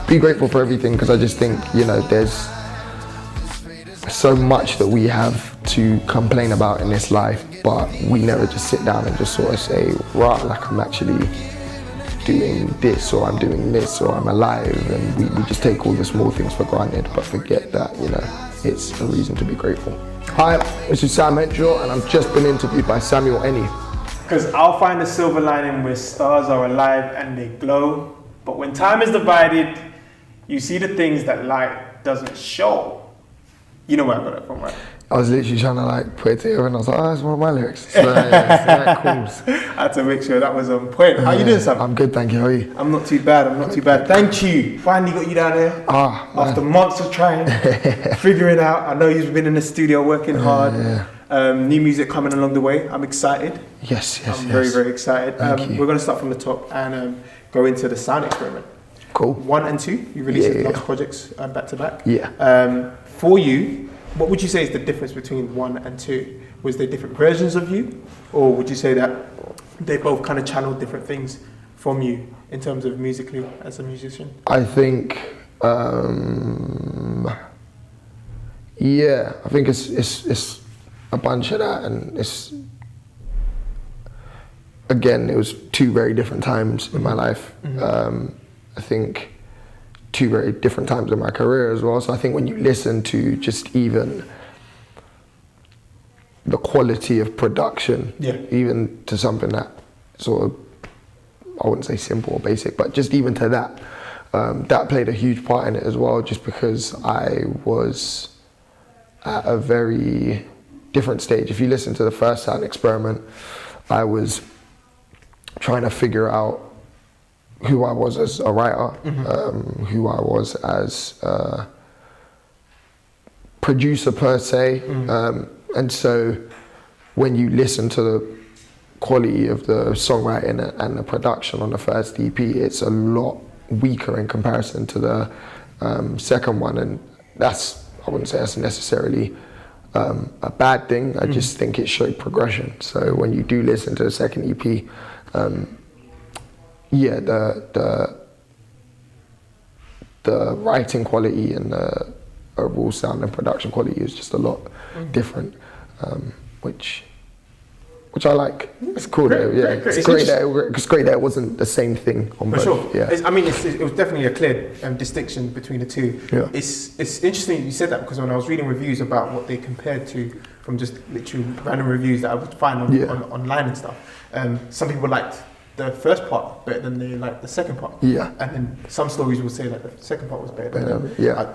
Be grateful for everything, because I just think, you know, there's so much that we have to complain about in this life, but we never just sit down and just sort of say, right, like I'm actually doing this, or I'm doing this, or I'm alive, and we just take all the small things for granted, but forget that, you know, it's a reason to be grateful. Hi, this is Samm Henshaw, and I've just been interviewed by Samuel Eni. Because I'll find a silver lining where stars are alive and they glow, but when time is divided, you see the things that light doesn't show. You know where I got it from, right? I was literally trying to like put it together, and I was like, oh, that's one of my lyrics. So yeah, cool. I had to make sure that was on point. How you doing, Sam? I'm good, thank you. How are you? I'm not too bad. Thank you. Finally got you down here. After months of trying, figuring out. I know you've been in the studio working hard. New music coming along the way. I'm excited. Yes. I'm very, very excited. Thank you. We're going to start from the top and go into the sound experiment. Cool. 1 and 2. You released lots of projects back to back. Yeah. For you, what would you say is the difference between 1 and 2? Was there different versions of you, or would you say that they both kind of channeled different things from you in terms of musically as a musician? I think, I think it's a bunch of that, and it's, again, it was 2 very different times in my life. I think 2 very different times in my career as well. So I think when you listen to just even the quality of production, even to something that sort of, I wouldn't say simple or basic, but just even to that, that played a huge part in it as well, just because I was at a very different stage. If you listen to the first sound experiment, I was trying to figure out who I was as a writer, who I was as a producer per se. And so when you listen to the quality of the songwriting and the production on the first EP, it's a lot weaker in comparison to the second one. And that's, I wouldn't say that's necessarily a bad thing. I just think it showed progression. So when you do listen to the second EP, the writing quality and the overall sound and production quality is just a lot different, which I like. It's cool. It's great that it wasn't the same thing on both. For sure. Yeah. It was definitely a clear distinction between the 2. Yeah. It's interesting you said that, because when I was reading reviews about what they compared to, from just literally random reviews that I would find online and stuff, some people liked the first part better than they liked the second part. Yeah. And then some stories will say that the second part was better.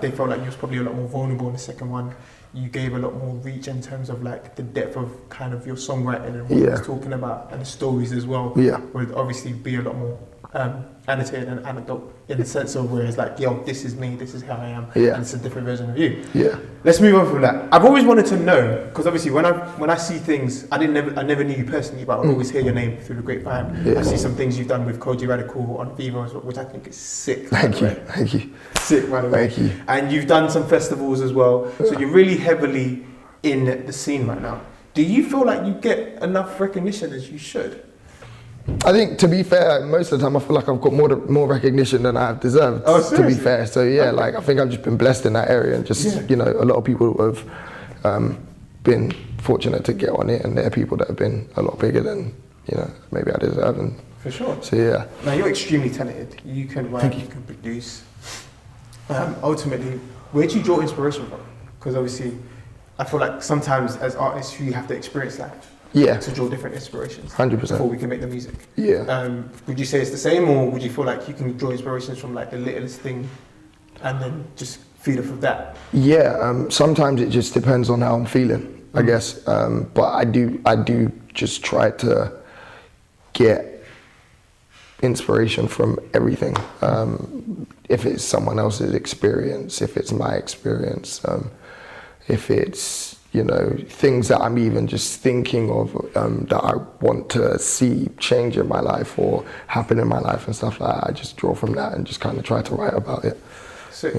They felt like you was probably a lot more vulnerable in the second one. You gave a lot more reach in terms of like the depth of kind of your songwriting and what you was talking about, and the stories as well. Would obviously be a lot more annotated and anecdote, in the sense of where it's like, yo, this is me, this is how I am, and it's a different version of you. Let's move on from that. I've always wanted to know, because obviously when I see things, I never knew you personally, but I would always hear your name through the grapevine. I see some things you've done with Koji Radical on Vivo as well, which I think is sick. Thank you. Sick, by the way. Thank you. And you've done some festivals as well, so you're really heavily in the scene right now. Do you feel like you get enough recognition as you should? I think, to be fair, most of the time I feel like I've got more recognition than I have deserved, to be fair. So like I think I've just been blessed in that area, and just, you know, a lot of people have been fortunate to get on it, and there are people that have been a lot bigger than, you know, maybe I deserve. And for sure. So Now you're extremely talented. You can write, you can produce. Ultimately, where do you draw inspiration from? Because obviously, I feel like sometimes as artists you have to experience life. To draw different inspirations 100% before we can make the music. Would you say it's the same, or would you feel like you can draw inspirations from like the littlest thing and then just feed off of that? Sometimes it just depends on how I'm feeling, I guess. But I do just try to get inspiration from everything. If it's someone else's experience, if it's my experience, if it's, you know, things that I'm even just thinking of that I want to see change in my life or happen in my life and stuff like that. I just draw from that and just kind of try to write about it. So,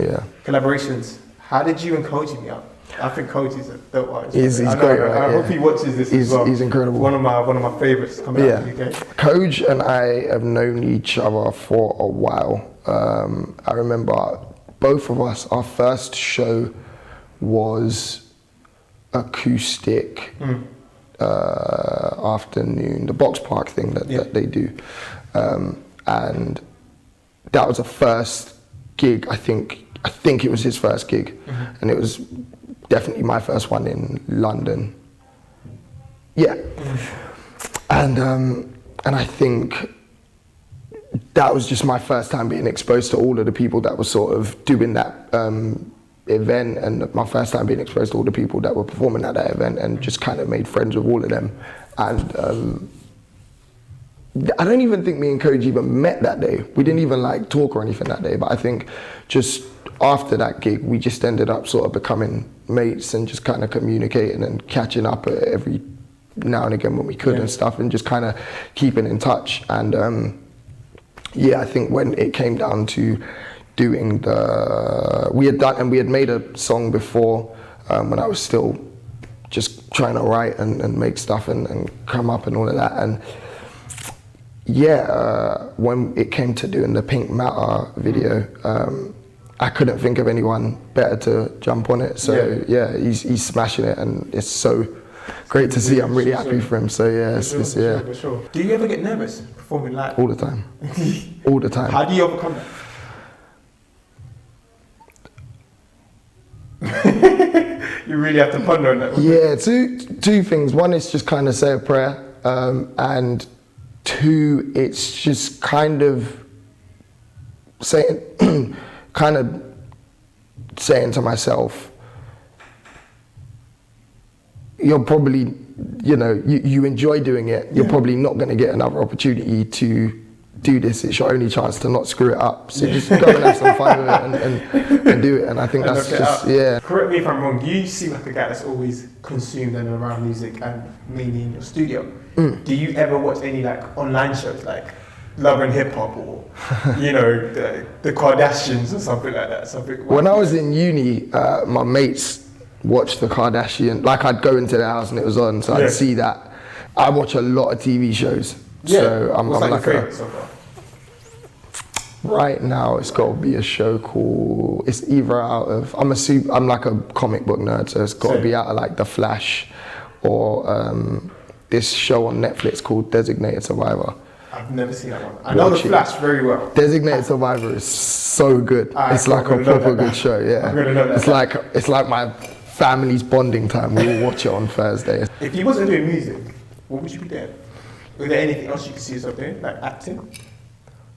collaborations. How did you and Koji meet up? I think Coach is a dope artist. He's great, right? I hope he watches this as well. He's incredible. One of my favourites coming out of the UK. Coach and I have known each other for a while. I remember both of us, our first show was acoustic afternoon, the Box Park thing that they do. And that was the first gig, I think it was his first gig. And it was definitely my first one in London. Yeah. And I think that was just my first time being exposed to all of the people that were sort of doing that event, and my first time being exposed to all the people that were performing at that event, and just kind of made friends with all of them. And I don't even think me and Coach even met that day. We didn't even like talk or anything that day, but I think just after that gig, we just ended up sort of becoming mates and just kind of communicating and catching up every now and again when we could and stuff, and just kind of keeping in touch. And I think when it came down to doing we had made a song before when I was still just trying to write and make stuff and come up and all of that. And when it came to doing the Pink Matter video, I couldn't think of anyone better to jump on it. So he's smashing it, and it's so great to see. I'm really happy for him. So For sure. Do you ever get nervous performing live? All the time. All the time. How do you overcome that? You really have to ponder on that. Yeah, two things. One is just kind of say a prayer, and two, it's just kind of saying to myself, you're probably, you enjoy doing it. You're probably not going to get another opportunity to do this. It's your only chance to not screw it up. So just go and have some fun with it and do it. And I think that's just, Correct me if I'm wrong, you seem like a guy that's always consumed and around music, and mainly in your studio. Do you ever watch any like online shows like Love and Hip Hop, or the Kardashians or something like that? When I was in uni, my mates watched the Kardashian. Like, I'd go into their house and it was on, so I'd see that. I watch a lot of TV shows. Yeah. So I'm What's like your favourite so far? Right now, it's got to be a show called. It's either out of. I'm like a comic book nerd, so it's got to be out of like The Flash, or this show on Netflix called Designated Survivor. I've never seen that one. I know The Flash very well. Designated Survivor is so good. It's like a proper good show. Yeah. I'm gonna know that. It's like my family's bonding time. We all watch it on Thursday. If you wasn't doing music, what would you be doing? Was there anything else you could see yourself doing, like acting?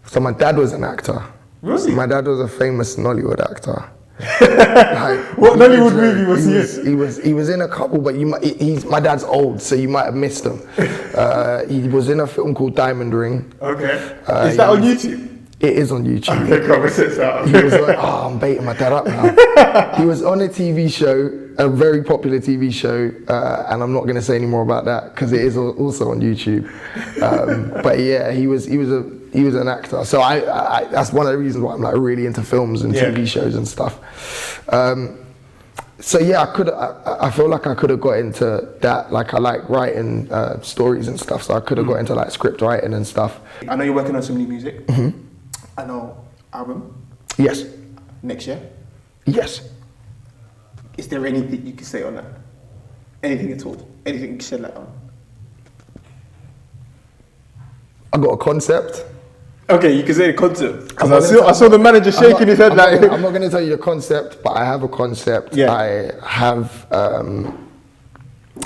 So my dad was an actor. Really? My dad was a famous Nollywood actor. What Nollywood movie was he in? He was in a couple, but my dad's old, so you might have missed him. He was in a film called Diamond Ring. Okay. Is that on YouTube? It is on YouTube. Okay, come and sit down. He was like, I'm baiting my dad up now. He was on a TV show, a very popular TV show, and I'm not going to say any more about that because it is also on YouTube. But yeah, he was an actor. So I that's one of the reasons why I'm like really into films and TV shows and stuff. So yeah, I feel like I could have got into that. Like, I like writing stories and stuff, so I could have got into like script writing and stuff. I know you're working on some new music. I know album. Yes. Next year. Yes. Is there anything you can say on that? Anything at all? Anything you can shed light on? I got a concept. Okay, you can say the concept. Because I saw the manager shaking his head like. I'm not going to tell you the concept, but I have a concept. Yeah. I have.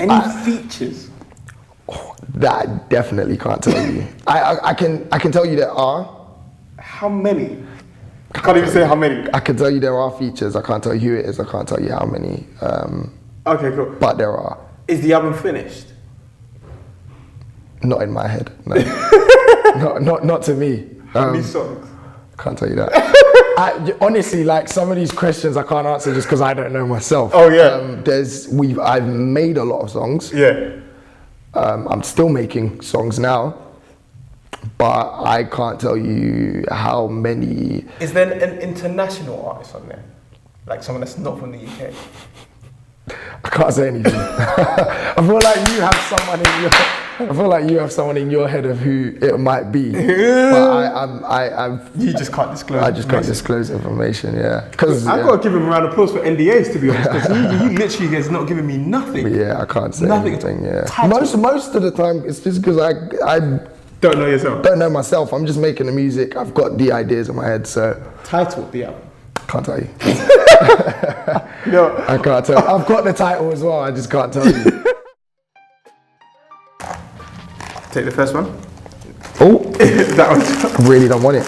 Any features? That I definitely can't tell you. I can tell you there are. How many? I can't even say how many. I can tell you there are features. I can't tell you who it is. I can't tell you how many. Okay, cool. But there are. Is the album finished? Not in my head. No. not to me. How many songs? Can't tell you that. Honestly, like, some of these questions I can't answer just because I don't know myself. Oh yeah. I've made a lot of songs. Yeah. I'm still making songs now, but I can't tell you how many. Is there an international artist on there? Like someone that's not from the UK? I can't say anything. I feel like you have someone in your. I feel like you have someone in your head of who it might be. But You just can't disclose. I just can't disclose information. Yeah, because I've got to give him a round of applause for NDAs, to be honest, because he literally has not given me nothing. Yeah, I can't say Nothing. anything. Yeah, most of the time it's just because I Don't know yourself. don't know myself. I'm just making the music. I've got the ideas in my head, so Title the album. can't tell you. No. I can't tell. I've got the title as well. I just can't tell you. Take the first one. Oh, That one. I really don't want it.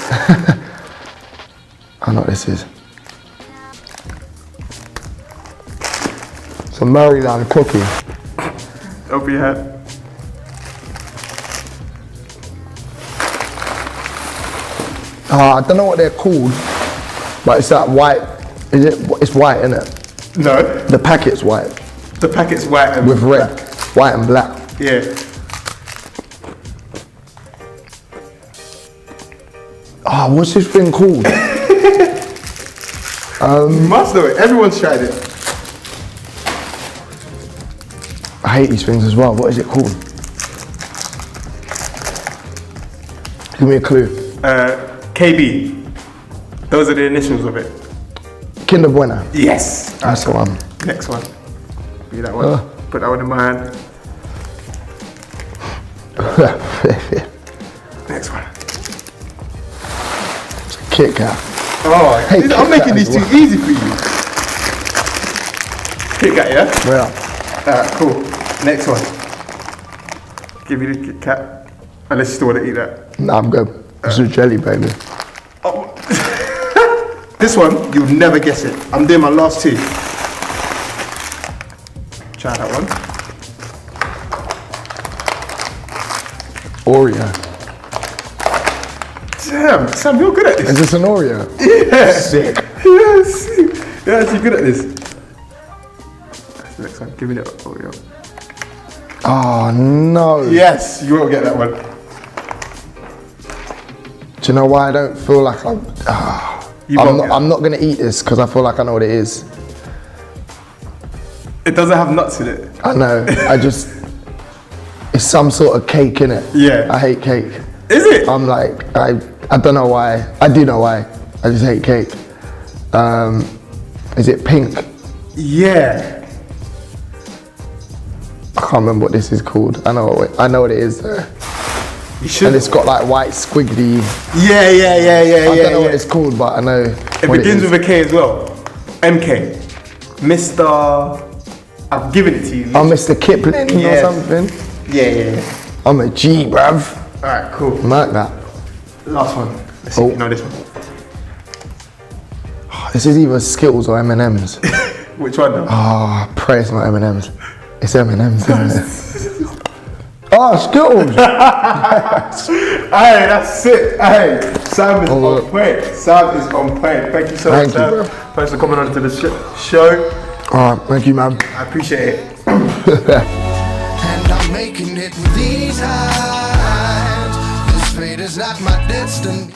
I know what this is. Some Maryland cookie. Over your head. I don't know what they're called, but it's that white. Is it? It's white, isn't it? No. The packet's white The packet's white and with red, black. white and black. Yeah. Oh, what's this thing called? You must know it. Everyone's tried it. I hate these things as well. What is it called? Give me a clue. KB. Those are the initials of it. Kinder Bueno. Yes. That's the one. Next one. Be that one. Put that one in my hand. Next one. Kit Kat. Oh, Hey, I'm Kit making Kat these as too well. easy for you. Kit Kat, yeah? Yeah. Alright, cool. Next one. Give me the Kit Kat. Unless you still want to eat that. Nah, I'm good. This is jelly, baby. Oh. This one, you'll never guess it. I'm doing my last two. Try that one. Oreo. Damn, Sam, you're good at this. Is this an Oreo? Yeah. Sick. Yes. You're actually good at this. That's the next one. Give me that Oreo. Oh no. Yes, you won't get that one. Do you know why I don't feel like You won't get I'm not gonna eat this because I feel like I know what it is. It doesn't have nuts in it. I know. It's some sort of cake in it. Yeah. I hate cake. Is it? I'm like I don't know why. I do know why. I just hate cake. Is it pink? Yeah. I can't remember what this is called. I know what it is though. You should. And it's got like white squiggly. Yeah. I don't know what it's called, but I know. It begins with a K as well. MK. Mr. I've given it to you. I'm Mr. Kipling Yes. or something. Yeah. I'm a G, bruv. Alright, cool. I'm like that. Last one. Let's see if you know this one. This is either Skittles or M&M's. Which one though? Ah, pray it's not M&M's. It's M&M's, isn't it? Oh, Skittles! Hey, that's it. Hey, Sam is Oh, on point. Sam is on point. Thank you so Thank much, you, Sam. bro. Thanks for coming on to the show. Alright, thank you, man. I appreciate it. And I'm making it with these hands. This fate is not my destiny.